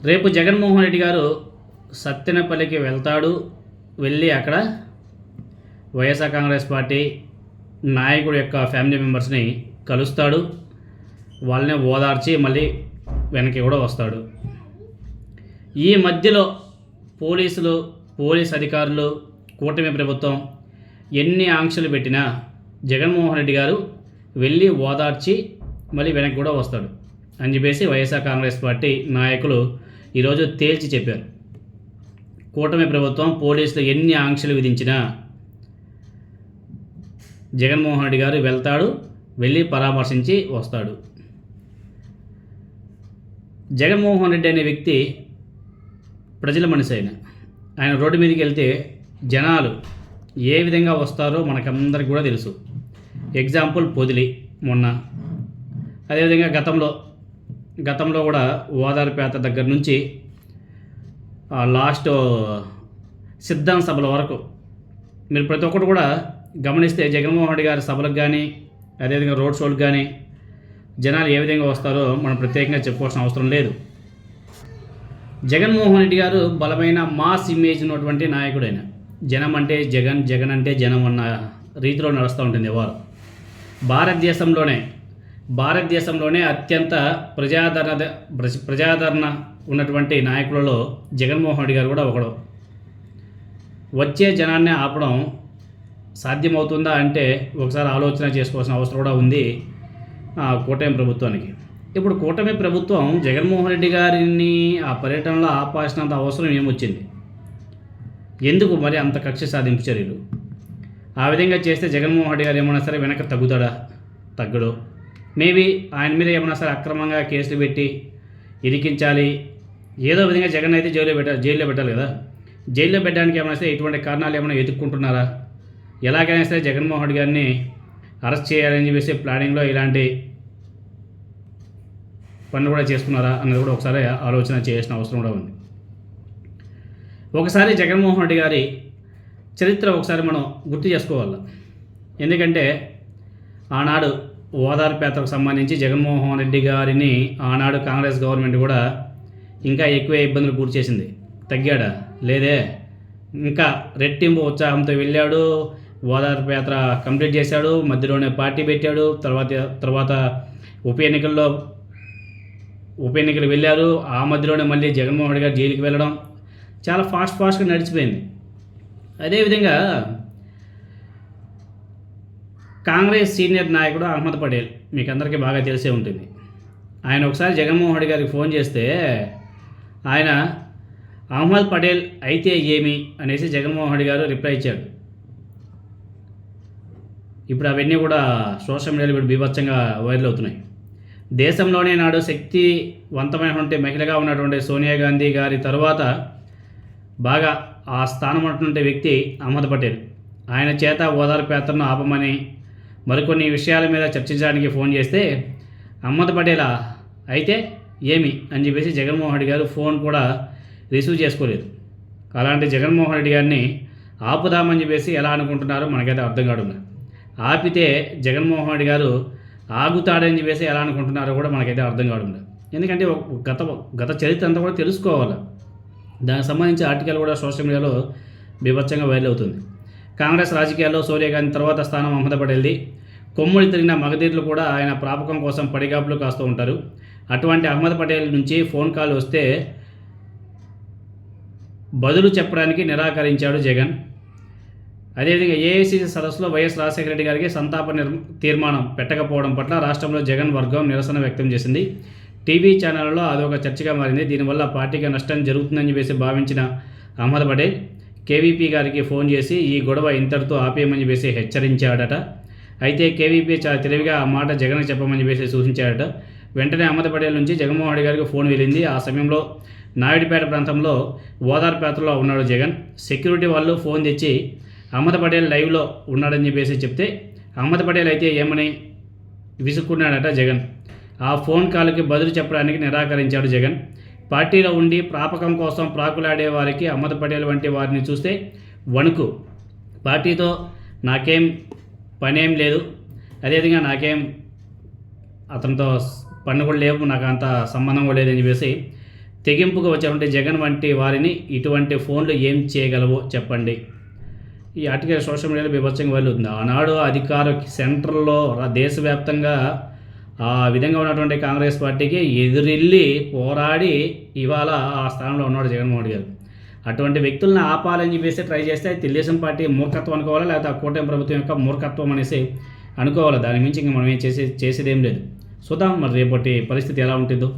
రేపు జగన్మోహన్ రెడ్డి గారు సత్తెనపల్లికి వెళ్తాడు. వెళ్ళి అక్కడ వైఎస్ఆర్ కాంగ్రెస్ పార్టీ నాయకుడి యొక్క ఫ్యామిలీ మెంబర్స్ని కలుస్తాడు. వాళ్ళని ఓదార్చి మళ్ళీ వెనక్కి కూడా వస్తాడు. ఈ మధ్యలో పోలీస్ అధికారులు, కూటమి ప్రభుత్వం ఎన్ని ఆంక్షలు పెట్టినా జగన్మోహన్ రెడ్డి గారు వెళ్ళి ఓదార్చి మళ్ళీ వెనక్కి కూడా వస్తాడు అని చెప్పేసి వైఎస్ఆర్ కాంగ్రెస్ పార్టీ నాయకులు ఈరోజు తేల్చి చెప్పారు. కూటమి ప్రభుత్వం పోలీసులు ఎన్ని ఆంక్షలు విధించినా జగన్మోహన్ రెడ్డి గారు వెళ్తాడు, వెళ్ళి పరామర్శించి వస్తాడు. జగన్మోహన్ రెడ్డి అనే వ్యక్తి ప్రజల మనిషి ఆయన రోడ్డు మీదకి వెళ్తే జనాలు ఏ విధంగా వస్తారో మనకందరికి కూడా తెలుసు. ఎగ్జాంపుల్ పొదిలి మొన్న, అదేవిధంగా గతంలో కూడా ఓదార్పేట దగ్గర నుంచి లాస్ట్ సిద్ధాంత సభల వరకు మీరు ప్రతి ఒక్కరు కూడా గమనిస్తే జగన్మోహన్ రెడ్డి గారి సభలకు కానీ అదేవిధంగా రోడ్ షోలకు కానీ జనాలు ఏ విధంగా వస్తారో మనం ప్రత్యేకంగా చెప్పుకోవాల్సిన అవసరం లేదు. జగన్మోహన్ రెడ్డి గారు బలమైన మాస్ ఇమేజ్ ఉన్నటువంటి నాయకుడైన, జనం అంటే జగన్, జగన్ అంటే జనం అన్న రీతిలో నడుస్తూ ఉంటుంది వారు. భారతదేశంలోనే అత్యంత ప్రజాదరణ ఉన్నటువంటి నాయకులలో జగన్మోహన్ రెడ్డి గారు కూడా ఒకడు. వచ్చే జనాన్ని ఆపడం సాధ్యమవుతుందా అంటే ఒకసారి ఆలోచన చేసుకోవాల్సిన అవసరం కూడా ఉంది కూటమి ప్రభుత్వానికి. ఇప్పుడు కూటమి ప్రభుత్వం జగన్మోహన్ రెడ్డి గారిని ఆ పర్యటనలో ఆపాల్సినంత అవసరం ఏమొచ్చింది? ఎందుకు మరి అంత కక్ష సాధింపు చర్యలు? ఆ విధంగా చేస్తే జగన్మోహన్ రెడ్డి గారు ఏమన్నా సరే వెనక్కి తగ్గుతాడా? తగ్గడు. మేబీ ఆయన మీద ఏమన్నా సరే అక్రమంగా కేసులు పెట్టి ఇరికించాలి, ఏదో విధంగా జగన్ అయితే జైల్లో పెట్టాలి కదా. జైల్లో పెట్టడానికి ఏమైనా సరే ఇటువంటి కారణాలు ఏమైనా వెతుక్కుంటున్నారా? ఎలాగైనా సరే జగన్మోహన్ రెడ్డి గారిని అరెస్ట్ చేయాలని చెప్పేసి ప్లానింగ్లో ఇలాంటి పనులు కూడా చేసుకున్నారా అన్నది కూడా ఒకసారి ఆలోచన చేయాల్సిన అవసరం కూడా ఉంది. ఒకసారి జగన్మోహన్ రెడ్డి గారి చరిత్ర ఒకసారి మనం గుర్తు చేసుకోవాలి. ఎందుకంటే ఆనాడు ఓదార్పేటకు సంబంధించి జగన్మోహన్ రెడ్డి గారిని ఆనాడు కాంగ్రెస్ గవర్నమెంట్ కూడా ఇంకా ఎక్కువ ఇబ్బందులు గురి చేసింది. తగ్గాడా? లేదే. ఇంకా రెట్టింపు ఉత్సాహంతో వెళ్ళాడు, ఓదార్పేట కంప్లీట్ చేశాడు, మధ్యలోనే పార్టీ పెట్టాడు. తర్వాత ఉప ఎన్నికలు వెళ్ళారు. ఆ మధ్యలోనే మళ్ళీ జగన్మోహన్ రెడ్డి గారు జైలుకి వెళ్ళడం చాలా ఫాస్ట్గా నడిచిపోయింది. అదేవిధంగా కాంగ్రెస్ సీనియర్ నాయకుడు అహ్మద్ పటేల్ మీకు అందరికీ బాగా తెలిసే ఉంటుంది. ఆయన ఒకసారి జగన్మోహన్ రెడ్డి గారికి ఫోన్ చేస్తే ఆయన అహ్మద్ పటేల్ అయితే ఏమి అనేసి జగన్మోహన్ రెడ్డి గారు రిప్లై ఇచ్చాడు. ఇప్పుడు అవన్నీ కూడా సోషల్ మీడియాలో ఇప్పుడు బీభత్సంగా వైరల్ అవుతున్నాయి. దేశంలోనే నాడు శక్తివంతమైనటువంటి మహిళగా ఉన్నటువంటి సోనియా గాంధీ గారి తర్వాత బాగా ఆ స్థానం ఉన్నటువంటి వ్యక్తి అహ్మద్ పటేల్. ఆయన చేత ఓదార్పేటను ఆపమని మరికొన్ని విషయాల మీద చర్చించడానికి ఫోన్ చేస్తే అహ్మద్ పటేలా అయితే ఏమి అని చెప్పేసి జగన్మోహన్ రెడ్డి గారు ఫోన్ కూడా రిసీవ్ చేసుకోలేదు. అలాంటి జగన్మోహన్ రెడ్డి గారిని ఆపుదామని చెప్పేసి ఎలా అనుకుంటున్నారో మనకైతే అర్థం కాదు. ఆపితే జగన్మోహన్ రెడ్డి గారు ఆగుతాడని చెప్పేసి ఎలా అనుకుంటున్నారో కూడా మనకైతే అర్థం కాదు. ఎందుకంటే గత చరిత్ర అంతా కూడా తెలుసుకోవాలి. దానికి సంబంధించి ఆర్టికల్ కూడా సోషల్ మీడియాలో బీభత్సంగా వైరల్ అవుతుంది. కాంగ్రెస్ రాజకీయాల్లో సోనియా గాంధీ తర్వాత స్థానం అహ్మద్ పటేల్ది. కొమ్ముడి తిరిగిన మగధీరులు కూడా ఆయన ప్రాపకం కోసం పడిగాపులు కాస్తూ ఉంటారు. అటువంటి అహ్మద్ పటేల్ నుంచి ఫోన్ కాల్ వస్తే బదులు చెప్పడానికి నిరాకరించాడు జగన్. అదేవిధంగా ఏఐసీసీ సదస్సులో వైఎస్ రాజశేఖర రెడ్డి గారికి సంతాప తీర్మానం పెట్టకపోవడం పట్ల రాష్ట్రంలో జగన్ వర్గం నిరసన వ్యక్తం చేసింది. టీవీ ఛానళ్లలో అదొక చర్చగా మారింది. దీనివల్ల పార్టీకి నష్టం జరుగుతుందని చెప్పేసి భావించిన అహ్మద్ పటేల్ కేవీపీ గారికి ఫోన్ చేసి ఈ గొడవ ఇంతటితో ఆపేయమని చెప్పేసి హెచ్చరించాడట. అయితే కేవీపీ చాలా తెలివిగా ఆ మాట జగన్కి చెప్పమని చెప్పేసి సూచించాడట. వెంటనే అహ్మద్ పటేల్ నుంచి జగన్మోహన్ రెడ్డి గారికి ఫోన్ వెళ్ళింది. ఆ సమయంలో నాయుడుపేట ప్రాంతంలో ఓదార్పేటలో ఉన్నాడు జగన్. సెక్యూరిటీ వాళ్ళు ఫోన్ తెచ్చి అహ్మద్ పటేల్ లైవ్లో ఉన్నాడని చెప్పేసి చెప్తే అహ్మద్ పటేల్ అయితే ఏమని విసుక్కున్నాడట జగన్. ఆ ఫోన్ కాల్కి బదులు చెప్పడానికి నిరాకరించాడు జగన్. పార్టీలో ఉండి ప్రాపకం కోసం ప్రాకులాడే వారికి అహ్మద్ పటేల్ వంటి వారిని చూస్తే వణుకు. పార్టీతో నాకేం పనేం లేదు, అదేవిధంగా నాకేం అతనితో పన్ను కూడా లేవు, నాకు అంత సంబంధం కూడా లేదని చెప్పేసి తెగింపుగా వచ్చేటువంటి జగన్ వంటి వారిని ఇటువంటి ఫోన్లు ఏం చేయగలవో చెప్పండి. ఈ ఆర్టికల్ సోషల్ మీడియాలో బీభత్సంగా వైరల్ అవుతుంది. ఆనాడు అధికార సెంట్రల్లో దేశవ్యాప్తంగా ఆ విధంగా ఉన్నటువంటి కాంగ్రెస్ పార్టీకి ఎదురెళ్ళి పోరాడి ఇవాళ ఆ స్థానంలో ఉన్నాడు జగన్మోహన్ రెడ్డి గారు. అటువంటి వ్యక్తులను ఆపాలని చెప్పేసి ట్రై చేస్తే తెలుగుదేశం పార్టీ మూర్ఖత్వం అనుకోవాలా, లేకపోతే ఆ కూటమి ప్రభుత్వం యొక్క మూర్ఖత్వం అనేసి అనుకోవాలి. దాని మించి ఇంకా మనం ఏం చేసేదేం లేదు. చూద్దాం మరి రేపటి పరిస్థితి ఎలా ఉంటుందో.